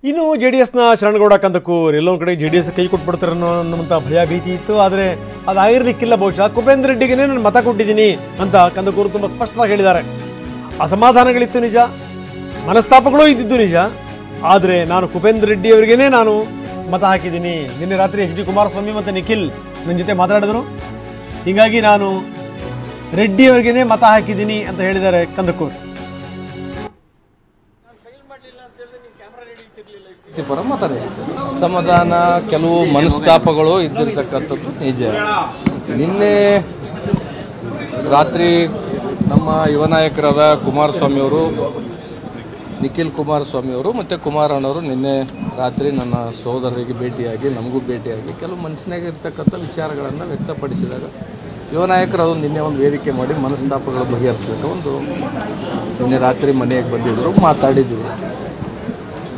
ಇನ್ನು ಜೆಡಿಎಸ್ನ ಶರಣಗೌಡ ಕಂದಕೂರ್ ಎಲ್ಲೊಂದು ಕಡೆ ಜೆಡಿಎಸ್ ಕೈ ಕೊಟ್ಬಿಡ್ತಾರೆ ಅನ್ನುವಂಥ ಭಯ ಭೀತಿ ಇತ್ತು. ಆದರೆ ಅದಾಗಿರ್ಲಿಕ್ಕಿಲ್ಲ. ಬಹುಶಃ ಕುಪೇಂದ್ರ ರೆಡ್ಡಿಗೆ ನಾನು ಮತ ಕೊಟ್ಟಿದ್ದೀನಿ ಅಂತ ಕಂದಕೂರ್ ತುಂಬ ಸ್ಪಷ್ಟವಾಗಿ ಹೇಳಿದ್ದಾರೆ. ಅಸಮಾಧಾನಗಳಿತ್ತು ನಿಜ, ಮನಸ್ತಾಪಗಳೂ ಇದ್ದಿದ್ದು ನಿಜ. ಆದರೆ ನಾನು ಕುಪೇಂದ್ರ ರೆಡ್ಡಿ ಅವರಿಗೇನೆ ನಾನು ಮತ ಹಾಕಿದ್ದೀನಿ. ನಿನ್ನೆ ರಾತ್ರಿ ಎಚ್ ಡಿ ಕುಮಾರಸ್ವಾಮಿ ಮತ್ತು ನಿಖಿಲ್ ನನ್ನ ಜೊತೆ ಮಾತಾಡಿದ್ರು. ಹೀಗಾಗಿ ನಾನು ರೆಡ್ಡಿ ಅವರಿಗೇನೆ ಮತ ಹಾಕಿದ್ದೀನಿ ಅಂತ ಹೇಳಿದ್ದಾರೆ ಕಂದಕೂರ್. ಪರ ಸಮಾಧಾನ, ಕೆಲವು ಮನಸ್ತಾಪಗಳು ಇದ್ದಿರ್ತಕ್ಕಂಥದ್ದು ನಿಜ. ನಿನ್ನೆ ರಾತ್ರಿ ನಮ್ಮ ಯುವ ನಾಯಕರಾದ ಕುಮಾರಸ್ವಾಮಿಯವರು, ನಿಖಿಲ್ ಕುಮಾರಸ್ವಾಮಿಯವರು ಮತ್ತು ಕುಮಾರಣ್ಣವರು ನಿನ್ನೆ ರಾತ್ರಿ ನನ್ನ ಸಹೋದರರಿಗೆ ಭೇಟಿಯಾಗಿ, ನಮಗೂ ಭೇಟಿಯಾಗಿ ಕೆಲವು ಮನಸ್ಸಿನಾಗ ಇರ್ತಕ್ಕಂಥ ವಿಚಾರಗಳನ್ನು ವ್ಯಕ್ತಪಡಿಸಿದಾಗ ಯುವ ನಾಯಕರು ಅದನ್ನು ನಿನ್ನೆ ಒಂದು ವೇದಿಕೆ ಮಾಡಿ ಮನಸ್ತಾಪಗಳು ಬಗೆಹರಿಸಲಿಕ್ಕೆ ನಿನ್ನೆ ರಾತ್ರಿ ಮನೆಗೆ ಬಂದಿದ್ದರು, ಮಾತಾಡಿದ್ದೀವಿ,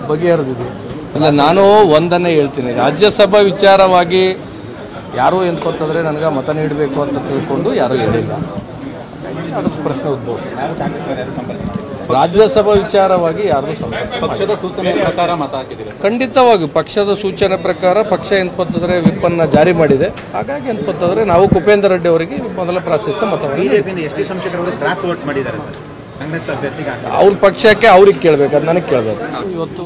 ಬಗೆಹರಿದಿದ್ವಿ. ಅಲ್ಲ, ನಾನು ಒಂದನ್ನೇ ಹೇಳ್ತೀನಿ, ರಾಜ್ಯಸಭಾ ವಿಚಾರವಾಗಿ ಯಾರೂ ಎಂದ್ಕೊತಂದರೆ ನನಗೆ ಮತ ನೀಡಬೇಕು ಅಂತ ತಿಳ್ಕೊಂಡು ಯಾರೂ ಹೇಳಿಲ್ಲ. ಅದಕ್ಕೆ ಪ್ರಶ್ನೆ ಉದ್ಭವ. ರಾಜ್ಯಸಭಾ ವಿಚಾರವಾಗಿ ಯಾರು ಪಕ್ಷದ ಸೂಚನೆ ಪ್ರಕಾರ ಮತ ಹಾಕಿದ್ದೀರಿ? ಖಂಡಿತವಾಗಿ ಪಕ್ಷದ ಸೂಚನೆ ಪ್ರಕಾರ ಪಕ್ಷ ಎಂತಂದರೆ ವಿಪ್ಪನ್ನು ಜಾರಿ ಮಾಡಿದೆ. ಹಾಗಾಗಿ ಎಂತಂದರೆ ನಾವು ಕುಪೇಂದ್ರ ರೆಡ್ಡಿ ಅವರಿಗೆ ಮೊದಲ ಪ್ರಾಶಸ್ತ್ಯ ಮತವನ್ನು ಬಿಜೆಪಿಯಿಂದ ಎಷ್ಟು ಸಂಸದರು ಕ್ರಾಸ್ ವೋಟ್ ಮಾಡಿದ್ದಾರೆ ಸರ್ ಕಾಂಗ್ರೆಸ್ ಅಭ್ಯರ್ಥಿಗೆ? ಅವ್ರ ಪಕ್ಷಕ್ಕೆ ಅವ್ರಿಗೆ ಕೇಳಬೇಕು, ಅದು ನನಗೆ ಕೇಳಬೇಕು. ಇವತ್ತು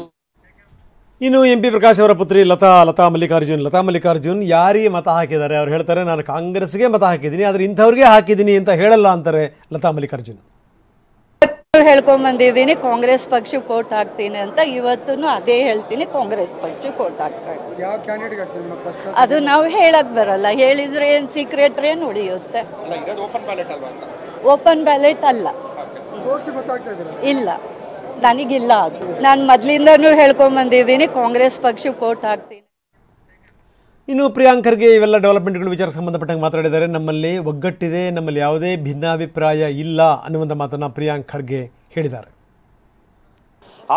ಇನ್ನು ಎಂ ಪಿ ಪ್ರಕಾಶ್ ಅವರ ಪುತ್ರಿ ಲತಾ ಮಲ್ಲಿಕಾರ್ಜುನ್ ಯಾರಿಗೆ ಮತ ಹಾಕಿದ್ದಾರೆ? ಅವ್ರು ಹೇಳ್ತಾರೆ, ನಾನು ಕಾಂಗ್ರೆಸ್ಗೆ ಮತ ಹಾಕಿದ್ದೀನಿ, ಆದರೆ ಇಂಥವ್ರಿಗೆ ಹಾಕಿದ್ದೀನಿ ಅಂತ ಹೇಳಲ್ಲ ಅಂತಾರೆ ಲತಾ ಮಲ್ಲಿಕಾರ್ಜುನ್. ಹೇಳ್ಕೊಂಡ್ ಬಂದಿದ್ದೀನಿ, ಕಾಂಗ್ರೆಸ್ ಪಕ್ಷಕ್ಕೆ ವೋಟ್ ಹಾಕ್ತೀನಿ ಅಂತ. ಇವತ್ತು ಅದೇ ಹೇಳ್ತೀನಿ, ಕಾಂಗ್ರೆಸ್ ಪಕ್ಷಕ್ಕೆ ವೋಟ್ ಹಾಕ್ತಾರೆ. ಅದು ನಾವು ಹೇಳಕ್ ಬರಲ್ಲ. ಹೇಳಿದ್ರೆ ಏನ್ ಸೀಕ್ರೆಟ್ ಏನ್ ಉಳಿಯುತ್ತೆ? ಓಪನ್ ಬ್ಯಾಲೆಟ್ ಅಲ್ಲ, ಇಲ್ಲ, ನನಗಿಲ್ಲ. ಅದು ನಾನು ಮೊದ್ಲಿಂದನೂ ಹೇಳ್ಕೊಂಡ್ ಬಂದಿದ್ದೀನಿ, ಕಾಂಗ್ರೆಸ್ ಪಕ್ಷಕ್ಕೆ ವೋಟ್ ಹಾಕ್ತೀನಿ. ಇನ್ನು ಪ್ರಿಯಾಂಕ್ ಖರ್ಗೆ ಇವೆಲ್ಲ ಡೆವಲಪ್ಮೆಂಟ್ಗಳ ವಿಚಾರಕ್ಕೆ ಸಂಬಂಧಪಟ್ಟಂಗೆ ಮಾತಾಡಿದ್ದಾರೆ. ನಮ್ಮಲ್ಲಿ ಒಗ್ಗಟ್ಟಿದೆ, ನಮ್ಮಲ್ಲಿ ಯಾವುದೇ ಭಿನ್ನಾಭಿಪ್ರಾಯ ಇಲ್ಲ ಅನ್ನುವಂಥ ಮಾತನ್ನು ಪ್ರಿಯಾಂಕ್ ಖರ್ಗೆ ಹೇಳಿದ್ದಾರೆ.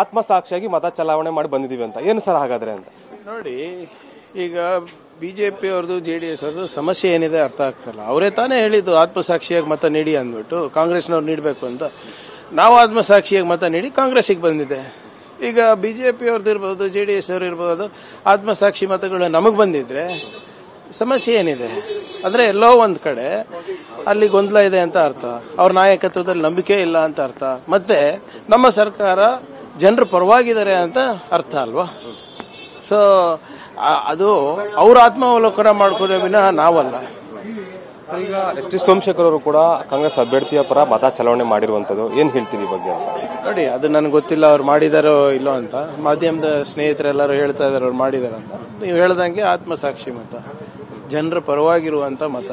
ಆತ್ಮಸಾಕ್ಷಿಯಾಗಿ ಮತ ಚಲಾವಣೆ ಮಾಡಿ ಬಂದಿದ್ದೀವಿ ಅಂತ. ಏನು ಸರ್ ಹಾಗಾದ್ರೆ ಅಂತ ನೋಡಿ, ಈಗ BJP ಅವ್ರದ್ದು JDS ಅವ್ರದ್ದು ಸಮಸ್ಯೆ ಏನಿದೆ ಅರ್ಥ ಆಗ್ತಾಯಿಲ್ಲ. ಅವರೇ ತಾನೇ ಹೇಳಿದ್ದು ಆತ್ಮಸಾಕ್ಷಿಯಾಗಿ ಮತ ನೀಡಿ ಅಂದ್ಬಿಟ್ಟು, ಕಾಂಗ್ರೆಸ್ನವ್ರು ನೀಡಬೇಕು ಅಂತ. ನಾವು ಆತ್ಮಸಾಕ್ಷಿಯಾಗಿ ಮತ ನೀಡಿ ಕಾಂಗ್ರೆಸ್ಸಿಗೆ ಬಂದಿದೆ. ಈಗ BJP ಅವ್ರದ್ದು ಇರ್ಬೋದು, JDS ಅವ್ರು ಇರ್ಬೋದು, ಆತ್ಮಸಾಕ್ಷಿ ಮತಗಳು ನಮಗೆ ಬಂದಿದ್ರೆ ಸಮಸ್ಯೆ ಏನಿದೆ ಅಂದರೆ ಎಲ್ಲೋ ಒಂದು ಕಡೆ ಅಲ್ಲಿ ಗೊಂದಲ ಇದೆ ಅಂತ ಅರ್ಥ. ಅವ್ರ ನಾಯಕತ್ವದಲ್ಲಿ ನಂಬಿಕೆ ಇಲ್ಲ ಅಂತ ಅರ್ಥ. ಮತ್ತೆ ನಮ್ಮ ಸರ್ಕಾರ ಜನರ ಪರವಾಗಿದ್ದಾರೆ ಅಂತ ಅರ್ಥ ಅಲ್ವಾ? ಸೊ ಅದು ಅವ್ರ ಆತ್ಮಾವಲೋಕನ ಮಾಡ್ಕೊಂಡ್ರೆ ವಿನಃ ನಾವಲ್ಲ. ಈಗ ಎಸ್.ಟಿ. ಸೋಮಶೇಖರ್ ಅವರು ಕೂಡ ಕಾಂಗ್ರೆಸ್ ಅಭ್ಯರ್ಥಿಯ ಪರ ಮತ ಚಲಾವಣೆ ಮಾಡಿರುವಂಥದ್ದು, ಏನು ಹೇಳ್ತೀರಿ ಬಗ್ಗೆ ಅಂತ? ನೋಡಿ, ಅದು ನನಗೆ ಗೊತ್ತಿಲ್ಲ ಅವ್ರು ಮಾಡಿದಾರೋ ಇಲ್ಲೋ ಅಂತ. ಮಾಧ್ಯಮದ ಸ್ನೇಹಿತರೆಲ್ಲರೂ ಹೇಳ್ತಾ ಇದ್ದಾರೆ ಅವ್ರು ಮಾಡಿದಾರೆ ಅಂತ. ನೀವು ಹೇಳ್ದಂಗೆ ಆತ್ಮಸಾಕ್ಷಿ ಮತ, ಜನರ ಪರವಾಗಿರುವಂಥ ಮತ.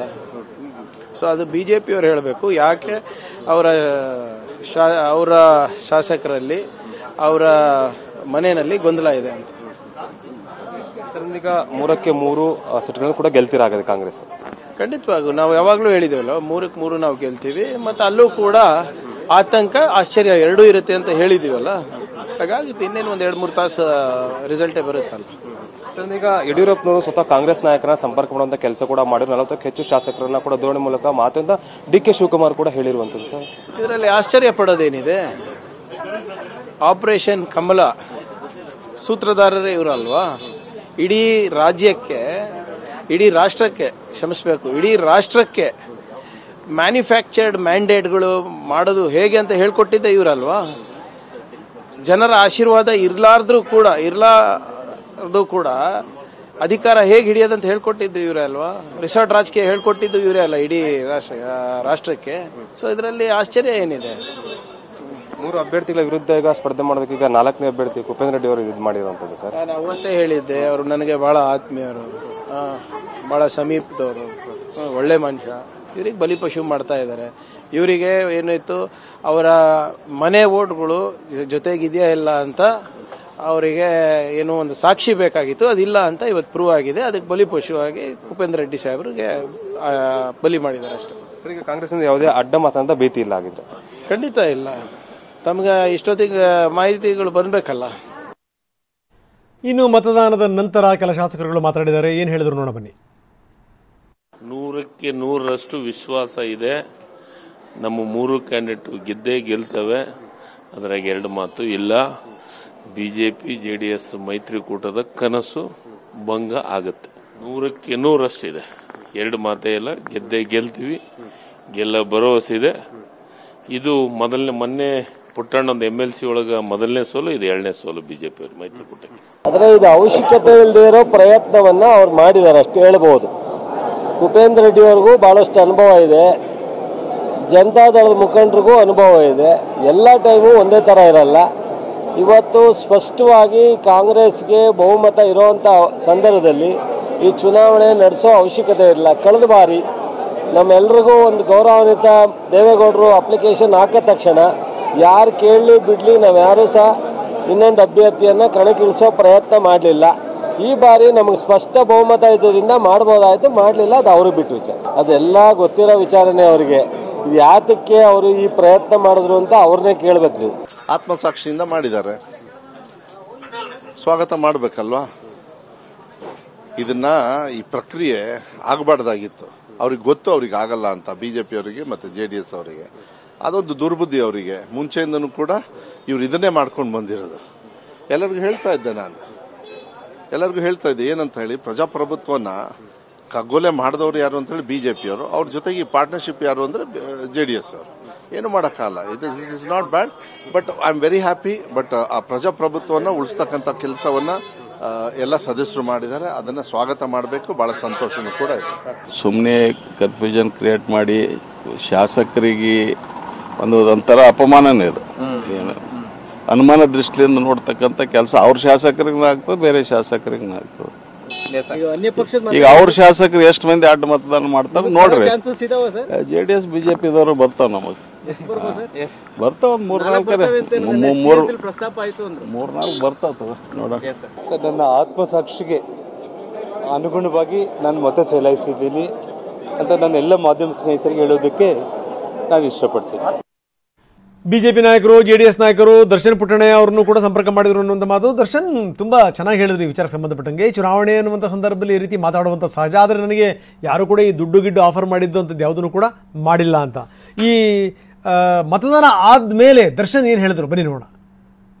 ಸೊ ಅದು BJP ಅವ್ರು ಹೇಳಬೇಕು, ಯಾಕೆ ಅವರ ಶಾಸಕರಲ್ಲಿ, ಅವರ ಮನೆಯಲ್ಲಿ ಗೊಂದಲ ಇದೆ ಅಂತ. ಈಗ 3ಕ್ಕೆ 3 ಸೀಟ್ಗಳನ್ನು ಕೂಡ ಗೆಲ್ತಿರಾಗದೆ ಕಾಂಗ್ರೆಸ್. ಖಂಡಿತವಾಗೂ ನಾವು ಯಾವಾಗಲೂ ಹೇಳಿದ್ದೇವಲ್ಲ, 3ಕ್ಕೆ 3 ನಾವು ಗೆಲ್ತೀವಿ. ಮತ್ತು ಅಲ್ಲೂ ಕೂಡ ಆತಂಕ, ಆಶ್ಚರ್ಯ ಎರಡೂ ಇರುತ್ತೆ ಅಂತ ಹೇಳಿದ್ದೀವಲ್ಲ. ಹಾಗಾಗಿ ಇನ್ನೇನು ಒಂದು 2-3 ತಾಸು ರಿಸಲ್ಟೇ ಬರುತ್ತಲ್ಲ. ಈಗ ಯಡಿಯೂರಪ್ಪನವರು ಸ್ವತಃ ಕಾಂಗ್ರೆಸ್ ನಾಯಕರನ್ನ ಸಂಪರ್ಕ ಮಾಡುವಂಥ ಕೆಲಸ ಕೂಡ ಮಾಡಿದ್ರು. 40ಕ್ಕೂ ಹೆಚ್ಚು ಶಾಸಕರನ್ನ ಕೂಡ ಧೋರಣೆ ಮೂಲಕ ಮಾತಿಂದ DK ಶಿವಕುಮಾರ್ ಕೂಡ ಹೇಳಿರುವಂಥದ್ದು ಸರ್. ಇದರಲ್ಲಿ ಆಶ್ಚರ್ಯ ಪಡೋದೇನಿದೆ? ಆಪರೇಷನ್ ಕಮಲ ಸೂತ್ರಧಾರರೇ ಇವರಲ್ವಾ? ಇಡೀ ರಾಜ್ಯಕ್ಕೆ, ಇಡೀ ರಾಷ್ಟ್ರಕ್ಕೆ, ಕ್ಷಮಿಸಬೇಕು, ಇಡೀ ರಾಷ್ಟ್ರಕ್ಕೆ ಮ್ಯಾನುಫ್ಯಾಕ್ಚರ್ಡ್ ಮ್ಯಾಂಡೇಟ್ಗಳು ಮಾಡೋದು ಹೇಗೆ ಅಂತ ಹೇಳ್ಕೊಟ್ಟಿದ್ದೆ ಇವರಲ್ವಾ? ಜನರ ಆಶೀರ್ವಾದ ಇರಲಾರ್ದು ಕೂಡ ಅಧಿಕಾರ ಹೇಗೆ ಹಿಡಿಯೋದಂತ ಹೇಳ್ಕೊಟ್ಟಿದ್ದು ಇವರೇ ಅಲ್ವಾ? ರಿಸಾರ್ಟ್ ರಾಜಕೀಯ ಹೇಳ್ಕೊಟ್ಟಿದ್ದು ಇವರೇ ಅಲ್ಲ ಇಡೀ ರಾಷ್ಟ್ರಕ್ಕೆ. ಸೊ ಇದರಲ್ಲಿ ಆಶ್ಚರ್ಯ ಏನಿದೆ? 3 ಅಭ್ಯರ್ಥಿಗಳ ವಿರುದ್ಧ ಈಗ ಸ್ಪರ್ಧೆ ಮಾಡೋದಕ್ಕೆ ಈಗ 4ನೇ ಅಭ್ಯರ್ಥಿ ಕುಪೇಂದ್ರ ರೆಡ್ಡಿ ಅವರು ಇದು ಮಾಡಿರುವಂಥದ್ದು ಸರ್. ನಾನು ಅವತ್ತೇ ಹೇಳಿದ್ದೆ, ಅವರು ನನಗೆ ಬಹಳ ಆತ್ಮೀಯರು, ಬಹಳ ಸಮೀಪದವರು, ಒಳ್ಳೆ ಮನುಷ್ಯ. ಇವ್ರಿಗೆ ಬಲಿಪಶು ಮಾಡ್ತಾ ಇದ್ದಾರೆ. ಇವರಿಗೆ ಏನಾಯಿತು, ಅವರ ಮನೆ ಓಟ್ಗಳು ಜೊತೆಗಿದೆಯಾ ಇಲ್ಲ ಅಂತ ಅವರಿಗೆ ಏನೋ ಒಂದು ಸಾಕ್ಷಿ ಬೇಕಾಗಿತ್ತು, ಅದಿಲ್ಲ ಅಂತ ಇವತ್ತು ಪ್ರೂವ್ ಆಗಿದೆ. ಅದಕ್ಕೆ ಬಲಿಪಶುವಾಗಿ ಕುಪೇಂದ್ರ ರೆಡ್ಡಿ ಸಾಹೇಬ್ರಿಗೆ ಬಲಿ ಮಾಡಿದ್ದಾರೆ ಅಷ್ಟೇ. ಈಗ ಕಾಂಗ್ರೆಸ್ನಿಂದ ಯಾವುದೇ ಅಡ್ಡ ಮತ ಅಂತ ಭೀತಿ ಇಲ್ಲ ಆಗಿದ್ರೆ? ಖಂಡಿತ ಇಲ್ಲ. ತಮಗೆ ಇಷ್ಟೊತ್ತಿಗೆ ಮಾಹಿತಿಗಳು ಬರಬೇಕಲ್ಲ. ಇನ್ನು ಮತದಾನದ ನಂತರ ಕೆಲ ಶಾಸಕರುಗಳು ಮಾತಾಡಿದ್ದಾರೆ. ಏನು ಹೇಳಿದ್ರು ನೋಡ ಬನ್ನಿ. 100ಕ್ಕೆ 100ರಷ್ಟು ವಿಶ್ವಾಸ ಇದೆ. ನಮ್ಮ 3 ಕ್ಯಾಂಡಿಡೇಟ್ ಗೆದ್ದೇ ಗೆಲ್ತವೆ, ಅದ್ರಾಗ 2 ಮಾತು ಇಲ್ಲ. ಬಿಜೆಪಿ JDS ಮೈತ್ರಿಕೂಟದ ಕನಸು ಭಂಗ ಆಗುತ್ತೆ. 100ಕ್ಕೆ 100ರಷ್ಟಿದೆ. 2 ಮಾತೇ ಇಲ್ಲ. ಗೆಲ್ತೀವಿ. ಭರವಸೆ ಇದೆ. ಇದು ಮೊನ್ನೆ ಪುಟ್ಟಣ್ಣ ಒಂದು MLC ಒಳಗೆ ಮೊದಲನೇ ಸೋಲು, ಇದು 2ನೇ ಸೋಲು ಬಿಜೆಪಿ ಮೈತ್ರಿಕೂಟಕ್ಕೆ. ಆದರೆ ಇದು ಅವಶ್ಯಕತೆ ಇಲ್ಲದೆ ಇರೋ ಪ್ರಯತ್ನವನ್ನು ಅವ್ರು ಮಾಡಿದ್ದಾರೆ ಅಷ್ಟು ಹೇಳ್ಬೋದು. ಕುಪೇಂದ್ರ ರೆಡ್ಡಿ ಅವ್ರಿಗೂ ಭಾಳಷ್ಟು ಅನುಭವ ಇದೆ, ಜನತಾದಳದ ಮುಖಂಡರಿಗೂ ಅನುಭವ ಇದೆ. ಎಲ್ಲ ಟೈಮು ಒಂದೇ ಥರ ಇರಲ್ಲ. ಇವತ್ತು ಸ್ಪಷ್ಟವಾಗಿ ಕಾಂಗ್ರೆಸ್ಗೆ ಬಹುಮತ ಇರೋವಂಥ ಸಂದರ್ಭದಲ್ಲಿ ಈ ಚುನಾವಣೆ ನಡೆಸೋ ಅವಶ್ಯಕತೆ ಇರಲಿಲ್ಲ. ಕಳೆದ ಬಾರಿ ನಮ್ಮೆಲ್ರಿಗೂ ಒಂದು ಗೌರವಾನ್ವಿತ ದೇವೇಗೌಡರು ಅಪ್ಲಿಕೇಶನ್ ಹಾಕಿದ ತಕ್ಷಣ ಯಾರು ಕೇಳಲಿ ಬಿಡಲಿ ನಾವು ಯಾರೂ ಸಹ ಇನ್ನೊಂದು ಅಭ್ಯರ್ಥಿಯನ್ನು ಕಣಕ್ಕಿಳಿಸೋ ಪ್ರಯತ್ನ ಮಾಡಲಿಲ್ಲ. ಈ ಬಾರಿ ನಮಗೆ ಸ್ಪಷ್ಟ ಬಹುಮತ ಇದ್ದರಿಂದ ಮಾಡ್ಬೋದಾಯಿತು, ಮಾಡಲಿಲ್ಲ, ಅದು ಅವ್ರಿಗೆ ಬಿಟ್ಟು ವಿಚಾರ. ಅದೆಲ್ಲ ಗೊತ್ತಿರೋ ವಿಚಾರನೇ ಅವರಿಗೆ. ಇದು ಯಾತಕ್ಕೆ ಅವರು ಈ ಪ್ರಯತ್ನ ಮಾಡಿದ್ರು ಅಂತ ಅವ್ರನ್ನೇ ಕೇಳಬೇಕು ನೀವು. ಆತ್ಮಸಾಕ್ಷಿಯಿಂದ ಮಾಡಿದ್ದಾರೆ, ಸ್ವಾಗತ ಮಾಡಬೇಕಲ್ವಾ. ಇದನ್ನು ಈ ಪ್ರಕ್ರಿಯೆ ಆಗಬಾರ್ದಾಗಿತ್ತು. ಅವ್ರಿಗೆ ಗೊತ್ತು ಅವ್ರಿಗೆ ಆಗಲ್ಲ ಅಂತ, BJP ಅವರಿಗೆ ಮತ್ತು JDS ಅವರಿಗೆ. ಅದೊಂದು ದುರ್ಬುದ್ಧಿ ಅವರಿಗೆ. ಮುಂಚೆಯಿಂದನೂ ಕೂಡ ಇವ್ರು ಇದನ್ನೇ ಮಾಡ್ಕೊಂಡು ಬಂದಿರೋದು. ಎಲ್ಲರಿಗೂ ಹೇಳ್ತಾ ಇದ್ದೆ ಏನಂತ ಹೇಳಿ, ಪ್ರಜಾಪ್ರಭುತ್ವನ ಕಗ್ಗೊಲೆ ಮಾಡಿದವರು ಯಾರು ಅಂತೇಳಿ BJP ಅವರು, ಅವ್ರ ಜೊತೆಗೆ ಈ ಪಾರ್ಟ್ನರ್ಶಿಪ್ ಯಾರು ಅಂದರೆ JDS ಅವರು. ಏನು ಮಾಡೋಕ್ಕಾಗಲ್ಲ. It is not bad, but I am very happy. But ಆ ಪ್ರಜಾಪ್ರಭುತ್ವವನ್ನು ಉಳಿಸ್ತಕ್ಕಂಥ ಕೆಲಸವನ್ನು ಎಲ್ಲ ಸದಸ್ಯರು ಮಾಡಿದ್ದಾರೆ. ಅದನ್ನು ಸ್ವಾಗತ ಮಾಡಬೇಕು. ಭಾಳ ಸಂತೋಷನೂ ಕೂಡ ಇದೆ. ಸುಮ್ಮನೆ ಕನ್ಫ್ಯೂಷನ್ ಕ್ರಿಯೇಟ್ ಮಾಡಿ ಶಾಸಕರಿಗೆ ಒಂಥರ ಅಪಮಾನನೇ ಇದು. ಏನು ಅನುಮಾನ ದೃಷ್ಟಿಯಿಂದ ನೋಡ್ತಕ್ಕಂಥ ಕೆಲಸ ಅವ್ರ ಶಾಸಕರಿಗೂ ಆಗ್ತದೆ, ಬೇರೆ ಶಾಸಕರಿಗೂ ಆಗ್ತದೆ. ಈಗ ಅವ್ರ ಶಾಸಕರು ಎಷ್ಟು ಮಂದಿ ಅಡ್ಡ ಮತದಾನ ಮಾಡ್ತಾರೆ ನೋಡ್ರಿ. JDS BJPದವರು ಬರ್ತಾವ, ನಮಗೆ ಬರ್ತಾವ. ಒಂದು 3-4 ಬರ್ತಾವ ನೋಡ. ನನ್ನ ಆತ್ಮಸಾಕ್ಷಿಗೆ ಅನುಗುಣವಾಗಿ ನಾನು ಮತ ಚಲಾಯಿಸಿದ್ದೀನಿ ಅಂತ ನನ್ನ ಎಲ್ಲ ಮಾಧ್ಯಮ ಸ್ನೇಹಿತರಿಗೆ ಹೇಳೋದಕ್ಕೆ ನಾನು ಇಷ್ಟಪಡ್ತೀನಿ. ಬಿಜೆಪಿ ನಾಯಕರು, JDS ನಾಯಕರು ದರ್ಶನ್ ಪುಟ್ಟಣ್ಣಯ್ಯ ಅವ್ರನ್ನು ಕೂಡ ಸಂಪರ್ಕ ಮಾಡಿದ್ರು ಅನ್ನುವಂಥ ಮಾತು. ದರ್ಶನ್ ತುಂಬ ಚೆನ್ನಾಗಿ ಹೇಳಿದ್ರು ಈ ವಿಚಾರಕ್ಕೆ ಸಂಬಂಧಪಟ್ಟಂಗೆ. ಚುನಾವಣೆ ಅನ್ನುವಂಥ ಸಂದರ್ಭದಲ್ಲಿ ಈ ರೀತಿ ಮಾತಾಡುವಂಥ ಸಹಜ, ಆದರೆ ನನಗೆ ಯಾರು ಕೂಡ ಈ ದುಡ್ಡು ಆಫರ್ ಮಾಡಿದ್ದು ಅಂಥದ್ದು ಯಾವುದನ್ನು ಕೂಡ ಮಾಡಿಲ್ಲ ಅಂತ. ಈ ಮತದಾನ ಆದಮೇಲೆ ದರ್ಶನ್ ಏನು ಹೇಳಿದ್ರು ಬನ್ನಿ ನೋಡೋಣ.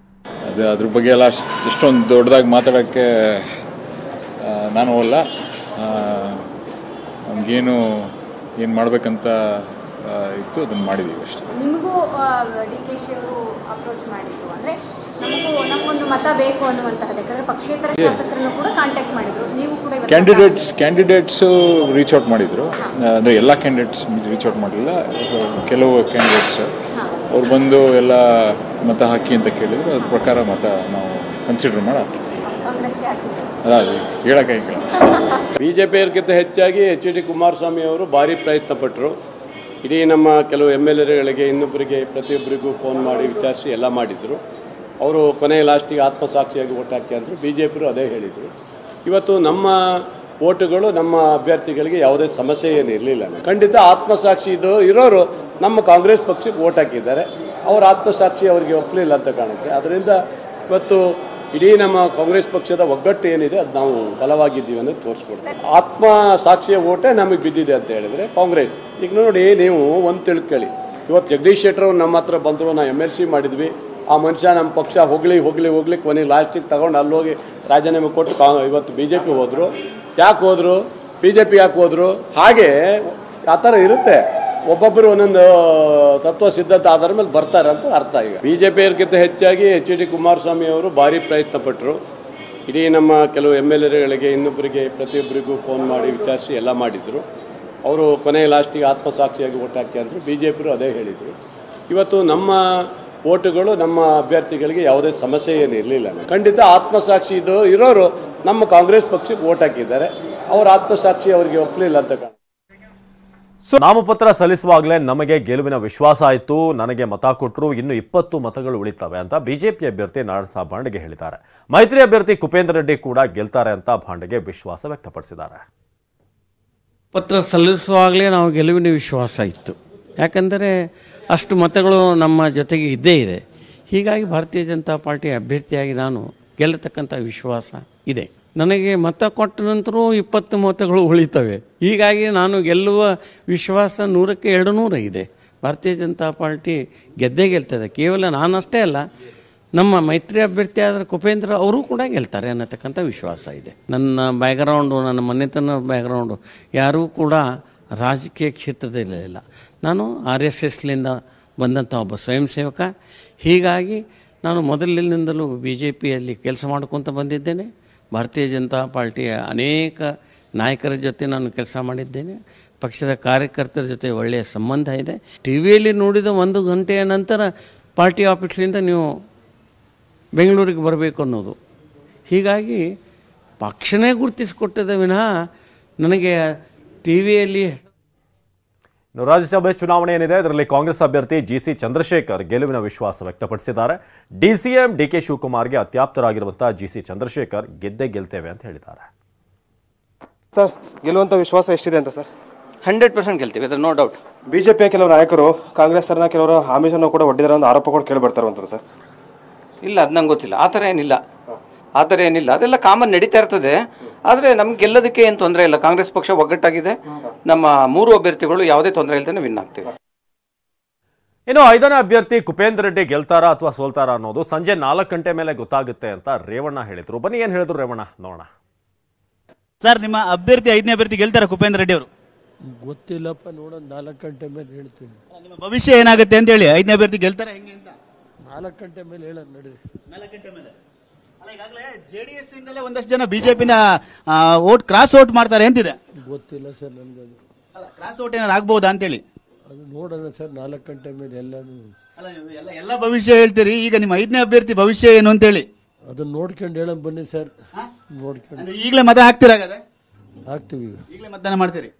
ಅದ್ರ ಬಗ್ಗೆ ಎಲ್ಲ ಎಷ್ಟೊಂದು ದೊಡ್ಡದಾಗಿ ಮಾತಾಡೋಕ್ಕೆ ನಾನು ಅಲ್ಲ. ನಮಗೇನು ಏನು ಮಾಡಬೇಕಂತ ಇತ್ತು ಅದನ್ನು ಮಾಡಿದ್ದೀವಿ ಅಷ್ಟೇ. ನಿಮಗೂ DKಶಿ ಅವರು ಅಪ್ರೋಚ್ ಮಾಡಿದ್ರು, ಅಂದರೆ ನಮಗೊಂದು ಮತ ಬೇಕು ಅನ್ನುವಂತಹದ್ದು. ಯಾಕಂದರೆ ಪಕ್ಷೇತರ ಶಾಸಕರನ್ನು ಕೂಡ ಕಾಂಟ್ಯಾಕ್ಟ್ ಮಾಡಿದ್ರು, ನೀವು ಕೂಡ ಕ್ಯಾಂಡಿಡೇಟ್ಸು ರೀಚ್ ಔಟ್ ಮಾಡಿದ್ರು. ಅಂದರೆ ಎಲ್ಲ ಕ್ಯಾಂಡಿಡೇಟ್ಸ್ ರೀಚ್ ಔಟ್ ಮಾಡಲಿಲ್ಲ, ಕೆಲವು ಕ್ಯಾಂಡಿಡೇಟ್ಸ್ ಅವ್ರು ಬಂದು ಎಲ್ಲ ಮತ ಹಾಕಿ ಅಂತ ಕೇಳಿದ್ರು. ಅದ್ರ ಪ್ರಕಾರ ಮತ ನಾವು ಕನ್ಸಿಡರ್ ಮಾಡಿ ಹಾಕಿ ಅದಾದ ಹೇಳೋಕ್ಕಾಗಿಲ್ಲ. BJP ಅವರಿಗಿಂತ ಹೆಚ್ಚಾಗಿ HD ಕುಮಾರಸ್ವಾಮಿ ಅವರು ಭಾರಿ ಪ್ರಯತ್ನ ಪಟ್ಟರು. ಇಡೀ ನಮ್ಮ ಕೆಲವು MLAಗಳಿಗೆ ಇನ್ನೊಬ್ಬರಿಗೆ ಪ್ರತಿಯೊಬ್ಬರಿಗೂ ಫೋನ್ ಮಾಡಿ ವಿಚಾರಿಸಿ ಎಲ್ಲ ಮಾಡಿದರು. ಅವರು ಕೊನೆಯ ಲಾಸ್ಟಿಗೆ ಆತ್ಮಸಾಕ್ಷಿಯಾಗಿ ಓಟ್ ಹಾಕಿ ಅಂದರು. BJPರು ಅದೇ ಹೇಳಿದರು. ಇವತ್ತು ನಮ್ಮ ಓಟುಗಳು ನಮ್ಮ ಅಭ್ಯರ್ಥಿಗಳಿಗೆ ಯಾವುದೇ ಸಮಸ್ಯೆ ಏನು ಇರಲಿಲ್ಲ. ಖಂಡಿತ ಆತ್ಮಸಾಕ್ಷಿ ಇರೋರು ನಮ್ಮ ಕಾಂಗ್ರೆಸ್ ಪಕ್ಷಕ್ಕೆ ಓಟ್ ಹಾಕಿದ್ದಾರೆ. ಅವರ ಆತ್ಮಸಾಕ್ಷಿ ಅವರಿಗೆ ಒಪ್ಪಲಿಲ್ಲ ಅಂತ ಕಾಣುತ್ತೆ. ಅದರಿಂದ ಇವತ್ತು ಇಡೀ ನಮ್ಮ ಕಾಂಗ್ರೆಸ್ ಪಕ್ಷದ ಒಗ್ಗಟ್ಟು ಏನಿದೆ ಅದು ನಾವು ಬಲವಾಗಿದ್ದೀವಿ ಅನ್ನೋದು ತೋರಿಸ್ಕೊಡ್ತೀವಿ. ಆತ್ಮ ಸಾಕ್ಷಿಯ ಓಟೇ ನಮಗೆ ಬಿದ್ದಿದೆ ಅಂತ ಹೇಳಿದ್ರೆ ಕಾಂಗ್ರೆಸ್. ಈಗ ನೋಡಿ, ನೀವು ಒಂದು ತಿಳ್ಕೊಳ್ಳಿ, ಇವತ್ತು ಜಗದೀಶ್ ಶೆಟ್ಟರ್ ಅವ್ರು ನಮ್ಮ ಹತ್ರ ಬಂದರು, ನಾವು MLC ಮಾಡಿದ್ವಿ. ಆ ಮನುಷ್ಯ ನಮ್ಮ ಪಕ್ಷ ಹೋಗ್ಲಿ ಕೊನೆ ಲಾಸ್ಟಿಗೆ ತಗೊಂಡು ಅಲ್ಲೋಗಿ ರಾಜೀನಾಮೆ ಕೊಟ್ಟು ಇವತ್ತು BJP ಹೋದರು. ಯಾಕೆ ಹೋದರು? BJP ಯಾಕೆ ಹೋದರು? ಹಾಗೆ ಆ ಥರ ಇರುತ್ತೆ. ಒಬ್ಬೊಬ್ಬರು ಒಂದೊಂದು ತತ್ವ ಸಿದ್ಧತೆ ಆಧಾರ ಮೇಲೆ ಬರ್ತಾರೆ ಅಂತ ಅರ್ಥ. ಈಗ BJP ಅವರಿಗಿಂತ ಹೆಚ್ಚಾಗಿ HD ಕುಮಾರಸ್ವಾಮಿ ಅವರು ಭಾರಿ ಪ್ರಯತ್ನ ಪಟ್ಟರು. ಇಡೀ ನಮ್ಮ ಕೆಲವು MLAಗಳಿಗೆ ಇನ್ನೊಬ್ಬರಿಗೆ ಪ್ರತಿಯೊಬ್ಬರಿಗೂ ಫೋನ್ ಮಾಡಿ ವಿಚಾರಿಸಿ ಎಲ್ಲ ಮಾಡಿದರು. ಅವರು ಕೊನೆಯ ಲಾಸ್ಟಿಗೆ ಆತ್ಮಸಾಕ್ಷಿಯಾಗಿ ಓಟ್ ಹಾಕಿ ಅಂದರು. BJPರು ಅದೇ ಹೇಳಿದರು. ಇವತ್ತು ನಮ್ಮ ಓಟುಗಳು ನಮ್ಮ ಅಭ್ಯರ್ಥಿಗಳಿಗೆ ಯಾವುದೇ ಸಮಸ್ಯೆ ಏನು ಇರಲಿಲ್ಲ. ಖಂಡಿತ ಆತ್ಮಸಾಕ್ಷಿ ಇರೋರು ನಮ್ಮ ಕಾಂಗ್ರೆಸ್ ಪಕ್ಷಕ್ಕೆ ಓಟ್ ಹಾಕಿದ್ದಾರೆ. ಅವರ ಆತ್ಮಸಾಕ್ಷಿ ಅವರಿಗೆ ಒಪ್ಪಲಿಲ್ಲ ಅಂತ ಕಾಣುತ್ತೆ. ನಾಮಪತ್ರ ಸಲ್ಲಿಸುವಾಗಲೇ ನಮಗೆ ಗೆಲುವಿನ ವಿಶ್ವಾಸ ಆಯಿತು, ನನಗೆ ಮತ ಕೊಟ್ಟರು, ಇನ್ನು 20 ಮತಗಳು ಉಳಿತವೆ ಅಂತ ಬಿಜೆಪಿ ಅಭ್ಯರ್ಥಿ ನಾರಾಯಣಸಾಬ್ ಭಾಂಡೆಗೆ ಹೇಳಿದ್ದಾರೆ. ಮೈತ್ರಿ ಅಭ್ಯರ್ಥಿ ಕುಪೇಂದ್ರ ರೆಡ್ಡಿ ಕೂಡ ಗೆಲ್ತಾರೆ ಅಂತ ಭಾಂಡೆಗೆ ವಿಶ್ವಾಸ ವ್ಯಕ್ತಪಡಿಸಿದ್ದಾರೆ. ಪತ್ರ ಸಲ್ಲಿಸುವಾಗಲೇ ನಾವು ಗೆಲುವಿನ ವಿಶ್ವಾಸ ಇತ್ತು. ಯಾಕಂದರೆ ಅಷ್ಟು ಮತಗಳು ನಮ್ಮ ಜೊತೆಗೆ ಇದ್ದೇ ಇದೆ. ಹೀಗಾಗಿ ಭಾರತೀಯ ಜನತಾ ಪಾರ್ಟಿ ಅಭ್ಯರ್ಥಿಯಾಗಿ ನಾನು ಗೆಲ್ಲತಕ್ಕಂಥ ವಿಶ್ವಾಸ ಇದೆ. ನನಗೆ ಮತ ಕೊಟ್ಟ ನಂತರ 20 ಮತಗಳು ಉಳಿತವೆ. ಹೀಗಾಗಿ ನಾನು ಗೆಲ್ಲುವ ವಿಶ್ವಾಸ 100ಕ್ಕೆ 200 ಇದೆ. ಭಾರತೀಯ ಜನತಾ ಪಾರ್ಟಿ ಗೆದ್ದೇ ಗೆಲ್ತದೆ. ಕೇವಲ ನಾನಷ್ಟೇ ಅಲ್ಲ, ನಮ್ಮ ಮೈತ್ರಿ ಅಭ್ಯರ್ಥಿ ಆದ ಕುಪೇಂದ್ರ ಅವರು ಕೂಡ ಗೆಲ್ತಾರೆ ಅನ್ನತಕ್ಕಂಥ ವಿಶ್ವಾಸ ಇದೆ. ನನ್ನ ಬ್ಯಾಕ್ಗ್ರೌಂಡು, ನನ್ನ ಮನೆತನ ಬ್ಯಾಕ್ಗ್ರೌಂಡು ಯಾರೂ ಕೂಡ ರಾಜಕೀಯ ಕ್ಷೇತ್ರದಲ್ಲಿಲ್ಲ. ನಾನು RSSಲಿಂದ ಬಂದಂಥ ಒಬ್ಬ ಸ್ವಯಂ ಸೇವಕ. ಹೀಗಾಗಿ ನಾನು ಮೊದಲಿನಿಂದಲೂ BJPಯಲ್ಲಿ ಕೆಲಸ ಮಾಡ್ಕೊತ ಬಂದಿದ್ದೇನೆ. ಭಾರತೀಯ ಜನತಾ ಪಾರ್ಟಿಯ ಅನೇಕ ನಾಯಕರ ಜೊತೆ ನಾನು ಕೆಲಸ ಮಾಡಿದ್ದೇನೆ. ಪಕ್ಷದ ಕಾರ್ಯಕರ್ತರ ಜೊತೆ ಒಳ್ಳೆಯ ಸಂಬಂಧ ಇದೆ. TV ಯಲ್ಲಿ ನೋಡಿದ 1 ಗಂಟೆಯ ನಂತರ ಪಾರ್ಟಿ ಆಫೀಸ್ಲಿಂದ ನೀವು ಬೆಂಗಳೂರಿಗೆ ಬರಬೇಕು ಅನ್ನೋದು. ಹೀಗಾಗಿ ಪಕ್ಷನೇ ಗುರುತಿಸಿಕೊಟ್ಟದ ವಿನಃ ನನಗೆ TV ಯಲ್ಲಿ. ಇನ್ನು ರಾಜ್ಯಸಭೆ ಚುನಾವಣೆ ಏನಿದೆ ಇದರಲ್ಲಿ ಕಾಂಗ್ರೆಸ್ ಅಭ್ಯರ್ಥಿ GC ಚಂದ್ರಶೇಖರ್ ಗೆಲುವಿನ ವಿಶ್ವಾಸ ವ್ಯಕ್ತಪಡಿಸಿದ್ದಾರೆ. DCM DK ಶಿವಕುಮಾರ್ಗೆ ಅತ್ಯಾಪ್ತರಾಗಿರುವಂತಹ GC ಚಂದ್ರಶೇಖರ್ ಗೆದ್ದೇ ಗೆಲ್ತೇವೆ ಅಂತ ಹೇಳಿದ್ದಾರೆ. ಸರ್, ಗೆಲ್ಲುವಂಥ ವಿಶ್ವಾಸ ಎಷ್ಟಿದೆ ಅಂತ ಸರ್? 100% ಗೆಲ್ತೀವಿ, ಅದರ ನೋ ಡೌಟ್. BJPಯ ಕೆಲವು ನಾಯಕರು ಕಾಂಗ್ರೆಸ್ಸರನ್ನ ಕೆಲವರು ಆಮಿಷನ್ನು ಕೂಡ ಒಡ್ಡಿದಾರೆ ಒಂದು ಆರೋಪ ಕೂಡ ಕೇಳಿ ಬರ್ತಾರಂತ ಸರ್. ಇಲ್ಲ, ಅದು ನಂಗೆ ಗೊತ್ತಿಲ್ಲ. ಆ ಥರ ಏನಿಲ್ಲ, ಅದೆಲ್ಲ ಕಾಮನ್ ನಡೀತಾ ಇರ್ತದೆ. ಆದರೆ ನಮ್ಗೆ ಗೆಲ್ಲೋದಕ್ಕೆ ಏನು ತೊಂದರೆ ಇಲ್ಲ. ಕಾಂಗ್ರೆಸ್ ಪಕ್ಷ ಒಗ್ಗಟ್ಟಾಗಿದೆ. ನಮ್ಮ 3 ಅಭ್ಯರ್ಥಿಗಳು ಯಾವುದೇ ತೊಂದರೆ ಇಲ್ಲದೆ ವಿನ್ ಆಗ್ತೀವಿ. ಇನ್ನು 5ನೇ ಅಭ್ಯರ್ಥಿ ಕುಪೇಂದ್ರ ರೆಡ್ಡಿ ಗೆಲ್ತಾರಾ ಅಥವಾ ಸೋಲ್ತಾರಾ ಅನ್ನೋದು ಸಂಜೆ 4 ಗಂಟೆ ಮೇಲೆ ಗೊತ್ತಾಗುತ್ತೆ ಅಂತ ರೇವಣ್ಣ ಹೇಳಿದ್ರು. ಬನ್ನಿ ಏನು ಹೇಳಿದ್ರು ರೇವಣ್ಣ ನೋಡೋಣ. ಸರ್, ನಿಮ್ಮ ಅಭ್ಯರ್ಥಿ 5ನೇ ಅಭ್ಯರ್ಥಿ ಗೆಲ್ತಾರ ಕುಪೇಂದ್ರ ರೆಡ್ಡಿ ಅವರು? ಗೊತ್ತಿಲ್ಲಪ್ಪ, ನೋಡೋಣ 4 ಗಂಟೆ ಮೇಲೆ ಹೇಳ್ತೀನಿ. ನಿಮ್ಮ ಭವಿಷ್ಯ ಏನಾಗುತ್ತೆ ಅಂತ ಹೇಳಿ. 5ನೇ ಅಭ್ಯರ್ಥಿ ಗೆಲ್ತಾರ ಹೆಂಗೆ ಅಂತ 4 ಗಂಟೆ ಮೇಲೆ ಹೇಳೋದು ನಡಿ. 4 ಗಂಟೆ ಮೇಲೆ ಅಲ್ಲ, ಈಗಾಗಲೇ JDS ಇಂದಲೇ ಒಂದಷ್ಟು ಜನ BJPನ ಕ್ರಾಸ್ ಓಟ್ ಮಾಡ್ತಾರೆ ಅಂತಿದೆ. ಗೊತ್ತಿಲ್ಲ ಸರ್ ನನಗೆ. ಅಲ್ಲ, ಕ್ರಾಸ್ ಓಟ್ ಏನಾರು ಆಗ್ಬಹುದಾ ಅಂತೇಳಿ ಅದು ನೋಡೋಣ ಸರ್. 4 ಗಂಟೆ ಮೇಲೆ ಎಲ್ಲಾನು ಎಲ್ಲ ಭವಿಷ್ಯ ಹೇಳ್ತೀರಿ. ಈಗ ನಿಮ್ಮ 5ನೇ ಅಭ್ಯರ್ಥಿ ಭವಿಷ್ಯ ಏನು ಅಂತೇಳಿ ಅದನ್ನ ನೋಡ್ಕೊಂಡು ಹೇಳೋಣ ಬನ್ನಿ ಸರ್. ನೋಡ್ಕೊಂಡು ಈಗಲೇ ಮತ ಹಾಕ್ತೀರಾ? ಹಾಗಾದ್ರೆ ಹಾಕ್ತೀವಿ. ಈಗಲೇ ಮತದಾನ ಮಾಡ್ತೀರಿ?